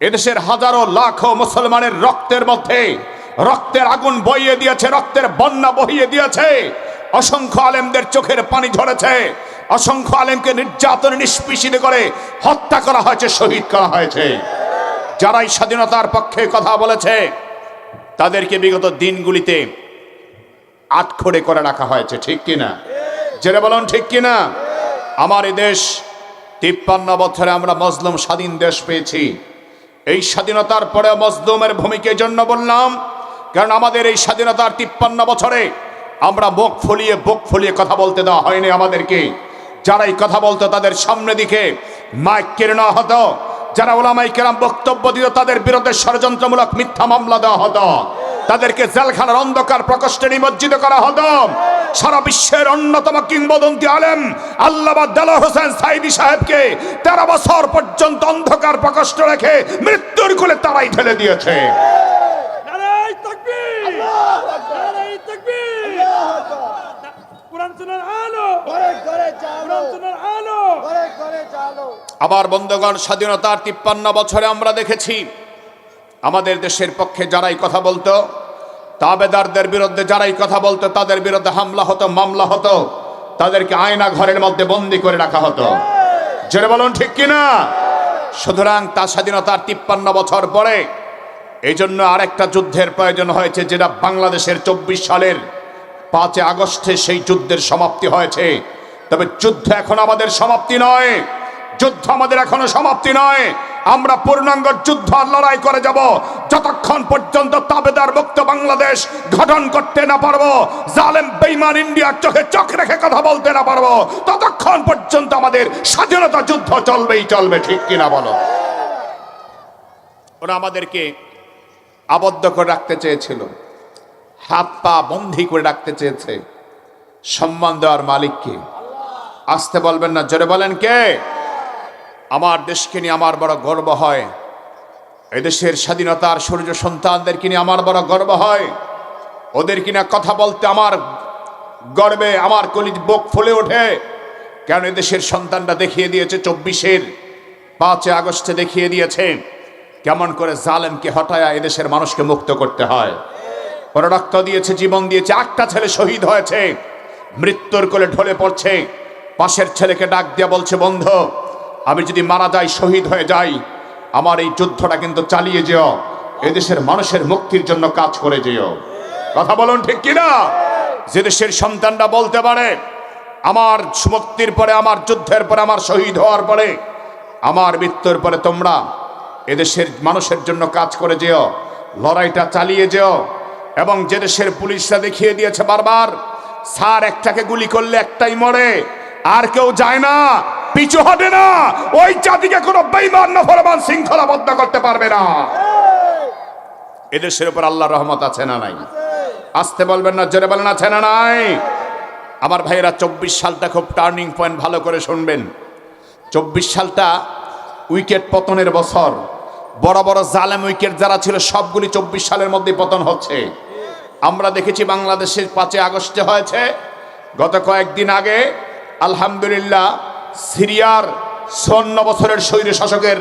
এদেশের হাজারো লাখো মুসলমানের রক্তের মধ্যে রক্তের আগুন বইয়ে দিয়েছে, রক্তের বন্যা বহিয়ে দিয়েছে। অসংখ্য আলেমদের চোখের পানি ঝরেছে, অসংখ্য আলেমকে নির্যাতনে নিষ্পেষিত করে হত্যা করা হয়েছে, শহীদ করা হয়েছে। যারাই স্বাধীনতার পক্ষে কথা বলেছে তাদেরকে বিগত দিনগুলিতে আটখড়ে করে রাখা হয়েছে, ঠিক কিনা? জেনে বলুন ঠিক কিনা? আমার এই দেশ 53 বছরে আমরা মজলুম স্বাধীন দেশ পেয়েছি। এই স্বাধীনতার পরে মজলুমের ভূমিকার জন্য বললাম, কারণ আমাদের এই স্বাধীনতার 53 বছরে আমরা বুক ফুলিয়ে কথা বলতে দেওয়া হয়নি আমাদেরকে। যারাই কথা বলতো তাদের সামনে দিকে মাইক কেড়ে নেওয়া হতো, যারা ওলামায়ে কেরাম বক্তব্য দিত তাদের বিরুদ্ধে ষড়যন্ত্রমূলক মিথ্যা মামলা দেওয়া হতো, তাদেরকে জেলখানার অন্ধকার প্রকোষ্ঠে নিমজ্জিত করা হতো। সারা বিশ্বের অন্যতম কিংবদন্তি আলেম আল্লামা দেলোয়ার হোসেন সাঈদী সাহেবকে 13 বছর পর্যন্ত অন্ধকার প্রকোষ্ঠে রেখে মৃত্যুর কোলে তারাই ঠেলে দিয়েছে। নারায়ে তাকবীর, নারায়ে তাকবীর, কুরআন সুন্নাহর আলো, ঘরে ঘরে চালো, কুরআন সুন্নাহর আলো, ঘরে ঘরে চালো। আবার বন্ধুগণ, স্বাধীনতার 53 বছরে আমরা দেখেছি আমাদের দেশের পক্ষে যারাই কথা বলতো, তাবেদারদের বিরুদ্ধে যারাই কথা বলতো তাদের বিরুদ্ধে হামলা হতো, মামলা হতো, তাদেরকে আয়না ঘরের মধ্যে বন্দী করে রাখা হতো। জেনে বলুন ঠিক কিনা? সুতরাং তার স্বাধীনতার 53 বছর পরে এই জন্য আরেকটা যুদ্ধের প্রয়োজন হয়েছে, যেটা বাংলাদেশের 24 সালের 5 আগস্টে সেই যুদ্ধের সমাপ্তি হয়েছে। তবে যুদ্ধ এখন আমাদের সমাপ্তি নয়, যুদ্ধ আমাদের এখনো সমাপ্তি নয়। আমরা পূর্ণাঙ্গ যুদ্ধ লড়াই করে যাব যতক্ষণ পর্যন্ত তাবেদার মুক্ত বাংলাদেশ গঠন করতে না পারবো, জালেম বেঈমান ইন্ডিয়ার চোখে চোখ রেখে কথা বলতে না পারবো, ততক্ষণ পর্যন্ত আমাদের স্বাধীনতা যুদ্ধ চলবেই চলবে, ঠিক কিনা বলো? ওরা আমাদেরকে আবদ্ধ করে রাখতে চেয়েছিল, হাত পা বন্ধি করে রাখতে চেয়েছে। সম্মান দেওয়ার মালিককে আসতে বলবেন না, জোরে বলেন কে? আমার দেশকে নিয়ে আমার বড় গর্ব হয়, এদেশের স্বাধীনতার সূর্য সন্তানদেরকে নিয়ে আমার বড় গর্ব হয়। ওদের কিনা কথা বলতে আমার গর্বে আমার কলিজ বুক ফুলে ওঠে। কারণ এদেশের সন্তানরা দেখিয়ে দিয়েছে, 24-এর 5 আগস্টে দেখিয়ে দিয়েছে কেমন করে জালেমকে হটায়া এদেশের মানুষকে মুক্ত করতে হয়। ওরা রক্ত দিয়েছে, জীবন দিয়েছে। 8টা ছেলে শহীদ হয়েছে, মৃত্যুর কোলে ঢলে পড়ছে। পাশের ছেলেকে ডাক দিয়ে বলছে, বন্ধু আমি যদি মারা যাই, শহীদ হয়ে যাই, আমার এই যুদ্ধটা কিন্তু চালিয়ে যেও, এদেশের মানুষের মুক্তির জন্য কাজ করে যেও। কথা বলুন ঠিক কিনা? যে দেশের সন্তানরা বলতে পারে আমার মুক্তির পরে, আমার যুদ্ধের পরে, আমার শহীদ হওয়ার পরে, আমার মৃত্যুর পরে তোমরা এদেশের মানুষের জন্য কাজ করে যেও, লড়াইটা চালিয়ে যেও। এবং যে দেশের পুলিশরা দেখিয়ে দিয়েছে বারবার, স্যার একটাকে গুলি করলে একটাই মরে, আর কেউ যায় না, পিছু হটে না, ওই জাতিকে কোনো বেঈমান নাফরমান শৃঙ্খলাবদ্ধ করতে পারবে না। এদেশের উপর আল্লাহর রহমত আছে না নাই? আসতে বলবেন না, জোরে বলেন আছে না নাই? আমার ভাইয়েরা, 24 সালটা খুব টার্নিং পয়েন্ট, ভালো করে শুনবেন। 24 সালটা উইকেট পতনের বছর। বড় বড় জালেম উইকেট যারা ছিল সবগুলি 24 সালের মধ্যে পতন হচ্ছে। আমরা দেখেছি বাংলাদেশের 5 আগস্টে হয়েছে। গত কয়েকদিন আগে আলহামদুলিল্লাহ সিরিয়ার 54 বছরের স্বৈর শাসকের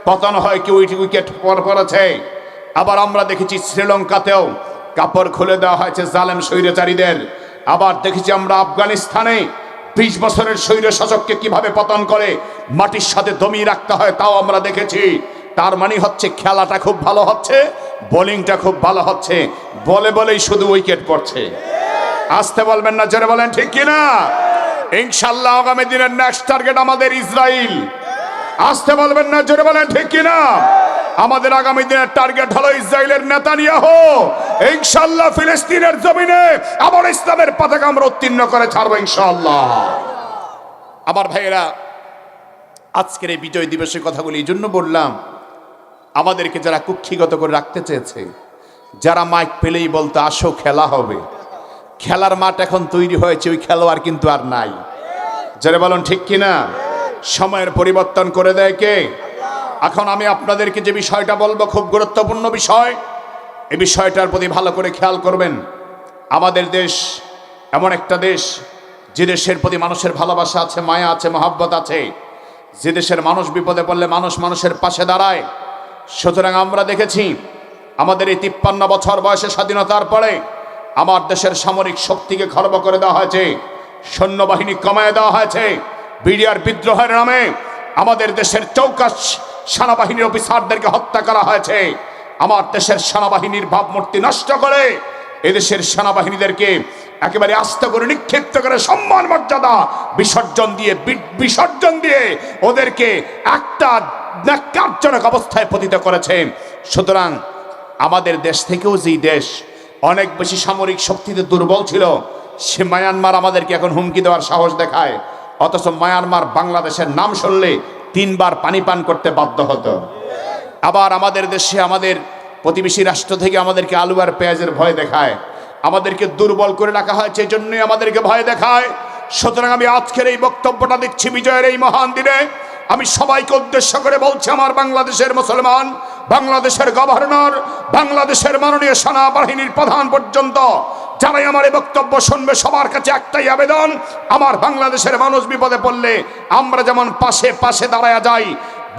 পতন হয়, কি উইকেট পড়েছে। আবার আমরা দেখেছি শ্রীলঙ্কাতেও কাপড় খুলে দেওয়া হয়েছে জালেম স্বৈরাচারীদের। আবার দেখেছি আমরা আফগানিস্তানে 20 বছরের স্বৈর শাসককে কিভাবে পতন করে মাটির সাথে দমিয়ে রাখতে হয়, তাও আমরা দেখেছি। তার মানে হচ্ছে খেলাটা খুব ভালো হচ্ছে, বোলিংটা খুব ভালো হচ্ছে, বলেই শুধু উইকেট পড়ছে। আসতে বলবেন না, জোরে বলেন ঠিক কিনা? ইনশাআল্লাহ আগামী দিনের নেক্সট টার্গেট আমাদের ইসরায়েল। আসতে বলবেন না, জোরে বলেন ঠিক কিনা? আমাদের আগামী দিনের টার্গেট হলো ইসরায়েলের নেতানিয়াহু। ইনশাআল্লাহ ফিলিস্তিনের জমিনে আবার ইসলামের পতাকা আমরা উত্তীর্ণ করে ছাড়বো ইনশাআল্লাহ। আমার ভাইয়েরা, আজকের এই বিজয় দিবসের কথাগুলি এই জন্য বললাম, আমাদেরকে যারা কুক্ষিগত করে রাখতে চেয়েছে, যারা মাইক পেলেই বলতো আসো খেলা হবে, খেলার মাঠ এখন তৈরি হয়েছে, ওই খেলোয়াড় কিন্তু আর নাই। যারা বলুন ঠিক কিনা? সময়ের পরিবর্তন করে দেয় কে? এখন আমি আপনাদেরকে যে বিষয়টা বলবো খুব গুরুত্বপূর্ণ বিষয়, এই বিষয়টার প্রতি ভালো করে খেয়াল করবেন। আমাদের দেশ এমন একটা দেশ, যে দেশের প্রতি মানুষের ভালোবাসা আছে, মায়া আছে, মহব্বত আছে, যে দেশের মানুষ বিপদে পড়লে মানুষ মানুষের পাশে দাঁড়ায়, সুতরাং আমরা দেখেছি আমাদের এই 53 বছর বয়সে স্বাধীনতার পরে আমার দেশের সামরিক শক্তিকে খর্ব করে দেওয়া হয়েছে, সৈন্যবাহিনী কমায় দেওয়া হয়েছে, বিডিআর বিদ্রোহের নামে আমাদের দেশের চৌকাশ সেনাবাহিনীর অফিসারদেরকে হত্যা করা হয়েছে। আমার দেশের সেনাবাহিনীর ভাবমূর্তি নষ্ট করে এদেশের সেনাবাহিনীদেরকে একেবারে আস্ত করে নিক্ষিপ্ত করে সম্মান মর্যাদা বিসর্জন দিয়ে ওদেরকে একটা ন্যাক্কারজনক অবস্থায় পতিত করেছে। সুতরাং আমাদের দেশ থেকেও যেই দেশ অনেক বেশি সামরিক শক্তিতে দুর্বল ছিল, সে মায়ানমার আমাদেরকে এখন হুমকি দেওয়ার সাহস দেখায়, অথচ মায়ানমার বাংলাদেশের নাম শুনলে 3 বার পানি পান করতে বাধ্য হতো। আবার আমাদের দেশে আমাদের প্রতিবেশী রাষ্ট্র থেকে আমাদেরকে আলু আর পেঁয়াজের ভয় দেখায়, আমাদেরকে দুর্বল করে রাখা হয়েছে, এই জন্যই আমাদেরকে ভয় দেখায়। সুতরাং আমি আজকের এই বক্তব্যটা দিচ্ছি বিজয়ের এই মহান দিনে। আমি সবাইকে উদ্দেশ্য করে বলছি, আমার বাংলাদেশের মুসলমান, বাংলাদেশের গভর্নর, বাংলাদেশের মাননীয় সেনাবাহিনীর প্রধান পর্যন্ত যারাই আমার এই বক্তব্য শুনবে, সবার কাছে একটাই আবেদন, আমার বাংলাদেশের মানুষ বিপদে পড়লে আমরা যেমন পাশে পাশে দাঁড়ায়া যাই,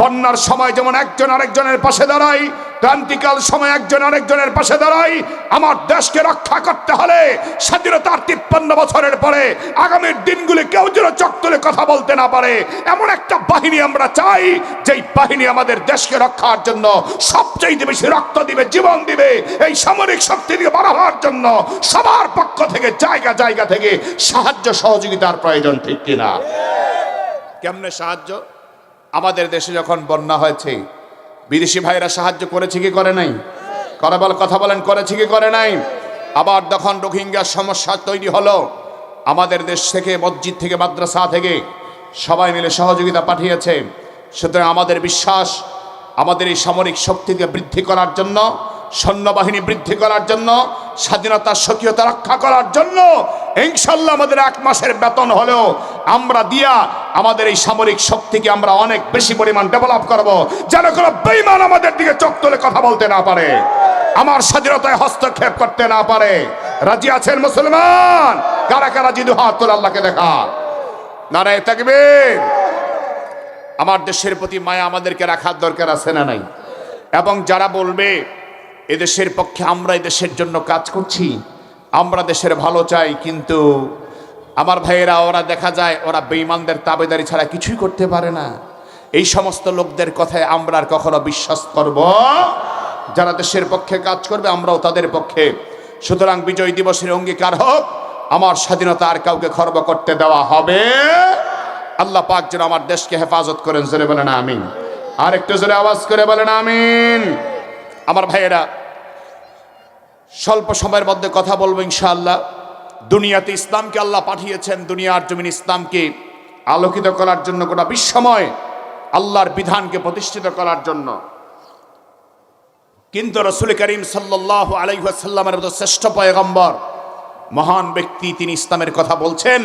বন্যার সময় যেমন একজন আরেকজনের পাশে দাঁড়াই, ক্রান্তিকাল সময় একজন আরেকজনের পাশে দাঁড়াই, আমার দেশকে রক্ষা করতে হলে স্বাধীনতার 53 বছরের পরে আগামীর দিনগুলি কেউ যেন চোখ তুলে কথা বলতে না পারে, এমন একটা বাহিনী আমরা চাই, যেই বাহিনী আমাদের দেশকে রক্ষার জন্য সবচেয়ে বেশি রক্ত দিবে, জীবন দিবে। এই সামরিক শক্তি দিয়ে বাড়াবার জন্য সবার পক্ষ থেকে জায়গা জায়গা থেকে সাহায্য সহযোগিতার প্রয়োজন, ঠিক কিনা? কেমনে সাহায্য? আমাদের দেশে যখন বন্যা হয়েছে, বিদেশি ভাইরা সাহায্য করেছে কি করে নাই? কথা বলেন, করেছে কি করে নাই? আবার যখন রোহিঙ্গার সমস্যা তৈরি হলো, আমাদের দেশ থেকে, মসজিদ থেকে, মাদ্রাসা থেকে সবাই মিলে সহযোগিতা পাঠিয়েছে। সুতরাং আমাদের বিশ্বাস, আমাদের এই সামরিক শক্তিকে বৃদ্ধি করার জন্য, সৈন্যবাহিনী বৃদ্ধি করার জন্য, স্বাধীনতার স্বকীয়তা রক্ষা করার জন্য ইনশাআল্লাহ আমাদের 1 মাসের বেতন হলেও আমরা দিয়া আমাদের এই সামরিক শক্তিকে আমরা অনেক বেশি পরিমাণ ডেভেলপ করব, যেন কোনো বেঈমান আমাদের দিকে চোখ তুলে কথা বলতে না পারে, আমার স্বাধীনতায় হস্তক্ষেপ করতে না পারে। রাজি আছেন মুসলমান? কারা কারা জিদু হাত তোলে, আল্লাহকে দেখা। নারায়ে তাকবীর। আমার দেশের প্রতি মায়া আমাদেরকে রাখার দরকার আছে না নাই? এবং যারা বলবে এদেশের পক্ষে, আমরা এই দেশের জন্য কাজ করছি, আমরা দেশের ভালো চাই, কিন্তু আমার ভাইয়েরা, ওরা দেখা যায় ওরা বেঈমানদের তাবেদারি ছাড়া কিছুই করতে পারে না, এই সমস্ত লোকদের কথায় আমরা আর কখনো বিশ্বাস করব? যারা দেশের পক্ষে কাজ করবে আমরাও তাদের পক্ষে। সুতরাং বিজয় দিবসের অঙ্গীকার হোক, আমার স্বাধীনতা আর কাউকে খর্ব করতে দেওয়া হবে। আল্লাহ পাক যেন আমার দেশকে হেফাজত করেন, জোরে বলেন আমিন। আর একটু জোরে আওয়াজ করে বলেন আমিন। আমার ভাইয়েরা, স্বল্প সময়ের মধ্যে কথা বলবো ইনশাআল্লাহ। দুনিয়াতে ইসলামকে আল্লাহ পাঠিয়েছেন দুনিয়ার জমিন ইসলামকে আলোকিত করার জন্য, গোটা বিশ্বময় আল্লাহর বিধানকে প্রতিষ্ঠিত করার জন্য। কিন্তু রাসূল করিম সাল্লাল্লাহু আলাইহি ওয়াসাল্লামের মতো শ্রেষ্ঠ পয়গম্বর, মহান ব্যক্তি, তিনি ইসলামের কথা বলছেন,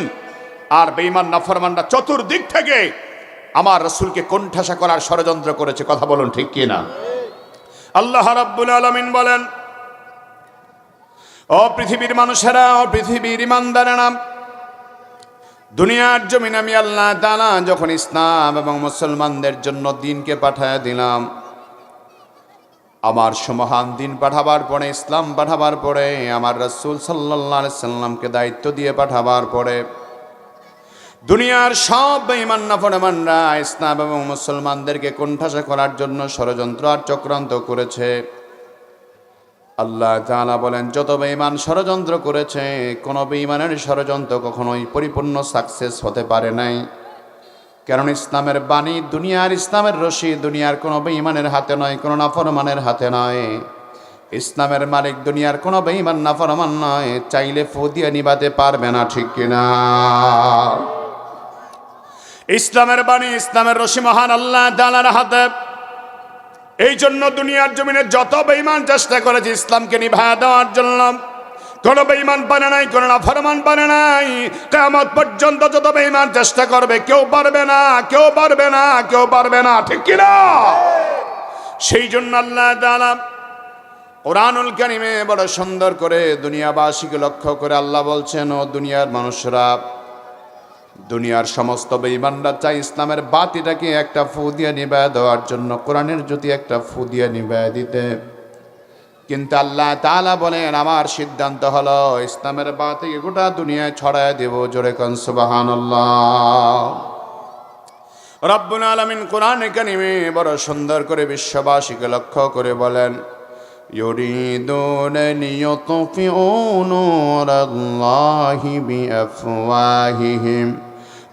আর বেঈমান নাফরমানরা চতুর্দিক থেকে আমার রাসূলকে কোণঠাসা করার ষড়যন্ত্র করেছে। কথা বলুন, ঠিক কি না? আল্লাহ রাব্বুল আলামিন বলেন, ও পৃথিবীর মানুষেরা, ও পৃথিবীর ইমানদারেরা, দুনিয়ার জমিনে আমি আল্লাহ তাআলা যখন ইসলাম এবং মুসলমানদের জন্য দ্বীনকে পাঠায় দিলাম, আমার সুমহান দ্বীন পাঠাবার পরে, ইসলাম পাঠাবার পরে, আমার রাসূল সাল্লাল্লাহু আলাইহি সাল্লামকে দায়িত্ব দিয়ে পাঠাবার পরে দুনিয়ার সব বেঈমান নাফরমানরা ইসলাম এবং মুসলমানদেরকে কোণঠাসা করার জন্য ষড়যন্ত্র আর চক্রান্ত করেছে। আল্লাহ তাআলা বলেন, যত বেঈমান ষড়যন্ত্র করেছে, কোনো বেঈমানের ষড়যন্ত্র কখনোই পরিপূর্ণ সাকসেস হতে পারে নাই। কারণ ইসলামের বাণী, দুনিয়ার ইসলামের রশি দুনিয়ার কোনো বেঈমানের হাতে নয়, কোনো নাফরমানের হাতে নয়। ইসলামের মালিক দুনিয়ার কোনো বেঈমান নাফরমান নয়, চাইলে ফু দিয়ে নিভাতে পারবে না, ঠিক কিনা? ইসলামের বাণী, ইসলামের রশি মহান আল্লাহ তাআলার হাতে। এই জন্য দুনিয়ার জমিনে যত বেঈমান চেষ্টা করেছে ইসলামকে নিভায়া দেওয়ার জন্য, কোন বেঈমান পারে নাই, কোন নাফরমান পারে নাই। কিয়ামত পর্যন্ত যত বেঈমান চেষ্টা করবে, কেউ পারবে না, কেউ পারবে না, কেউ পারবে না, ঠিক কি না? সেই জন্য আল্লাহ তাআলা কুরআনুল কারীমে বড় সুন্দর করে দুনিয়াবাসীকে লক্ষ্য করে আল্লাহ বলছেন, ও দুনিয়ার মানুষরা, দুনিয়ার সমস্ত বেঈমানরা চাই ইসলামের বাতিটাকে একটা ফু দিয়ে নিভায় দেওয়ার জন্য, কোরআনের জ্যোতি একটা ফু দিয়ে নিভায় দিতে। কিন্তু আল্লাহ তাআলা বলেন আমার সিদ্ধান্ত হলো ইসলামের বাতিকে গোটা দুনিয়ায় ছড়ায় দেব। জোরে কোন সুবহানাল্লাহ। রব্বুল আলামিন কোরআনে কারিমে বড় সুন্দর করে বিশ্ববাসীকে লক্ষ্য করে বলেন, ইউরিদুনা লিইউতফিউ নূরাল্লাহি বিআফওয়াহিহিম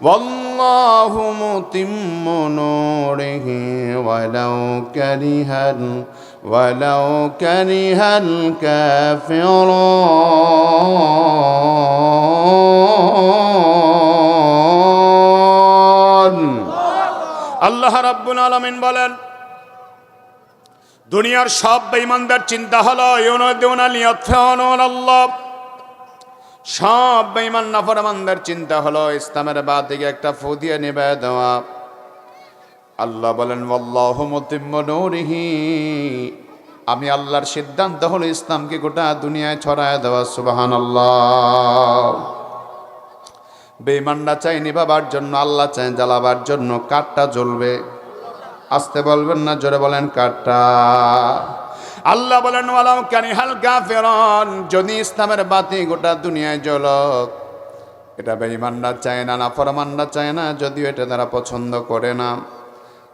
ওয়াল্লাহু মুতিম্মু নূরিহি ওয়ালাউ কারিহাল কাফিরুন। আল্লাহ রাব্বুল আলামিন বলেন দুনিয়ার সব বেঈমানদের চিন্তা হলো ইউরিদুনা লিইউতফিউ নূরাল্লাহ, সব বেঈমান নাফরমানদের চিন্তা হলো ইসলামের বাতিকে একটা ফু দিয়ে নিভায় দেওয়া। আল্লাহ বলেন ওয়াল্লাহু মুতিম্মু নূরিহি, আমি আল্লাহর সিদ্ধান্ত হলো ইসলামকে গোটা দুনিয়ায় ছড়ায় দেওয়া। সুবহানাল্লাহ। বেঈমানরা চাই নিভাবার জন্য, আল্লাহ চাই জ্বালাবার জন্য। কাঠটা জ্বলবে, আসতে বলবেন না, জোরে বলেন কাঠটা। আল্লাহ বলেন ওয়ালাউ কারিহাল কাফিরুন, যদি ইসলামের বাতি গোটা দুনিয়ায় জ্বলক, এটা বেঈমানরা চায় না, নাফরমানরা চায় না, যদিও এটা তারা পছন্দ করে না।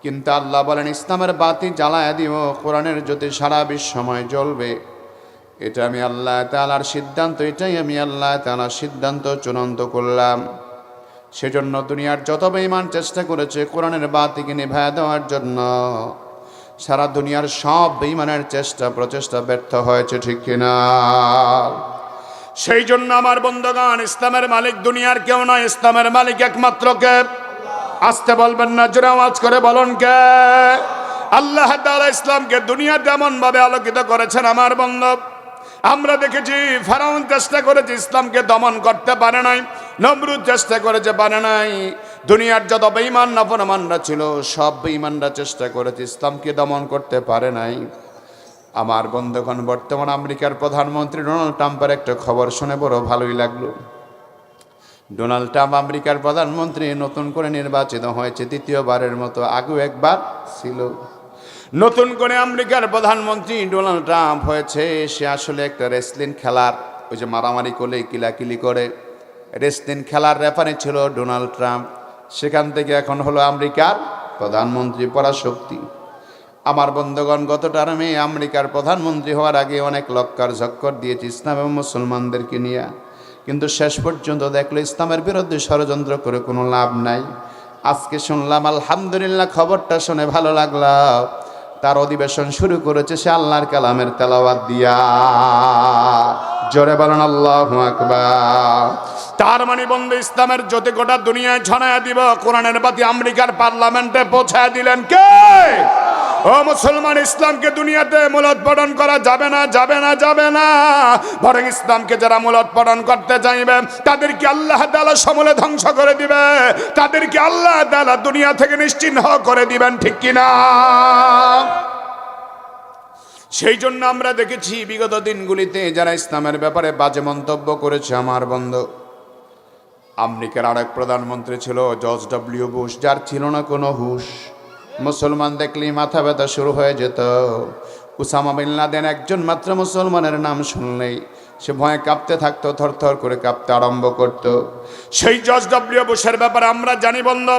কিন্তু আল্লাহ বলেন ইসলামের বাতি জ্বালায় দিব, কোরআনের জ্যোতি সারা বিশ্বময় জ্বলবে। এটা আমি আল্লাহ তাআলার সিদ্ধান্ত, এটাই আমি আল্লাহ তাআলার সিদ্ধান্ত চূড়ান্ত করলাম। সেজন্য দুনিয়ার যত বেঈমান চেষ্টা করেছে কোরআনের বাতিকে নিভায় দেওয়ার জন্য, সারা দুনিয়ার সব বেঈমানের প্রচেষ্টা ব্যর্থ হয়েছে, ঠিক কিনা? সেই জন্য আমার বন্ধুগণ, ইসলামের মালিক দুনিয়ার কেউ নয়, ইসলামের মালিক একমাত্র কে? আসতে বলবেন না, জোরে আওয়াজ করে বলুন কে? আল্লাহ তাআলা ইসলামকে দুনিয়াতে এমন ভাবে আলোকিত করেছেন আমার বন্ধু। আমরা দেখেছি ফেরাউন চেষ্টা করেছে ইসলামকে দমন করতে পারে নাই, নমরুদ চেষ্টা করেছে পারে নাই। দুনিয়ার যত বেঈমান নাফরমানরা ছিল সব বেঈমানরা চেষ্টা করেছে, ইসলামকে দমন করতে পারে নাই। আমার বন্ধুগণ, বর্তমান আমেরিকার প্রধানমন্ত্রী ডোনাল্ড ট্রাম্পের একটা খবর শুনে বড় ভালোই লাগলো। ডোনাল্ড ট্রাম্প আমেরিকার প্রধানমন্ত্রী নতুন করে নির্বাচিত হয়েছে, দ্বিতীয়বারের মতো। আগেও একবার ছিল। নতুন করে আমেরিকার প্রধানমন্ত্রী ডোনাল্ড ট্রাম্প হয়েছে। সে আসলে একটা রেসলিং খেলার, ওই যে মারামারি করলে কিলাকিলি করে, রেসলিং খেলার রেফারি ছিল ডোনাল্ড ট্রাম্প। সেখান থেকে এখন হলো আমেরিকার প্রধানমন্ত্রী, পরাশক্তি। আমার বন্ধুগণ, গত টার্মে আমেরিকার প্রধানমন্ত্রী হওয়ার আগে অনেক লক্কার ঝক্কর দিয়েছে ইসলাম এবং মুসলমানদেরকে নিয়ে, কিন্তু শেষ পর্যন্ত দেখলো ইসলামের বিরুদ্ধে ষড়যন্ত্র করে কোনো লাভ নাই। আজকে শুনলাম, আলহামদুলিল্লাহ, খবরটা শুনে ভালো লাগলো, তার অধিবেশন শুরু করেছে সে আল্লাহর কালামের তেলাওয়াত দিয়া। জোরে বলেন আল্লাহু আকবার। তার মানে বন্ধু, ইসলামের জ্যোতি গোটা দুনিয়ায় ছড়ায় দিব। কোরআনের বাতি আমেরিকার পার্লামেন্টে পৌঁছায় দিলেন কে? ও মুসলমান, ইসলামকে দুনিয়াতে মূলোৎপাটন করা যাবে না, যাবে না, যাবে না। বরং ইসলামকে যারা মূলোৎপাটন করতে চাইবে তাদেরকে আল্লাহ তাআলা সমূলে ধ্বংস করে দিবে, তাদেরকে আল্লাহ তাআলা দুনিয়া থেকে নিশ্চিহ্ন করে দিবেন, ঠিক কিনা? সেই জন্য আমরা দেখেছি বিগত দিনগুলিতে যারা ইসলামের ব্যাপারে বাজে মন্তব্য করেছে, আমার বন্ধু, আমেরিকার আরেক প্রধানমন্ত্রী ছিল জর্জ ডব্লিউ বুশ, যার ছিল না কোনো হুঁশ। মুসলমান দেখলেই মাথা ব্যথা শুরু হয়ে যেত। উসামা বিন লাদেন, একজন মাত্র মুসলমানের নাম শুনলেই সে ভয়ে কাঁপতে থাকতো, থরথর করে কাঁপতে আরম্ভ করত। সেই জর্জ ডব্লিউ বুশের ব্যাপারে আমরা জানি বন্ধু,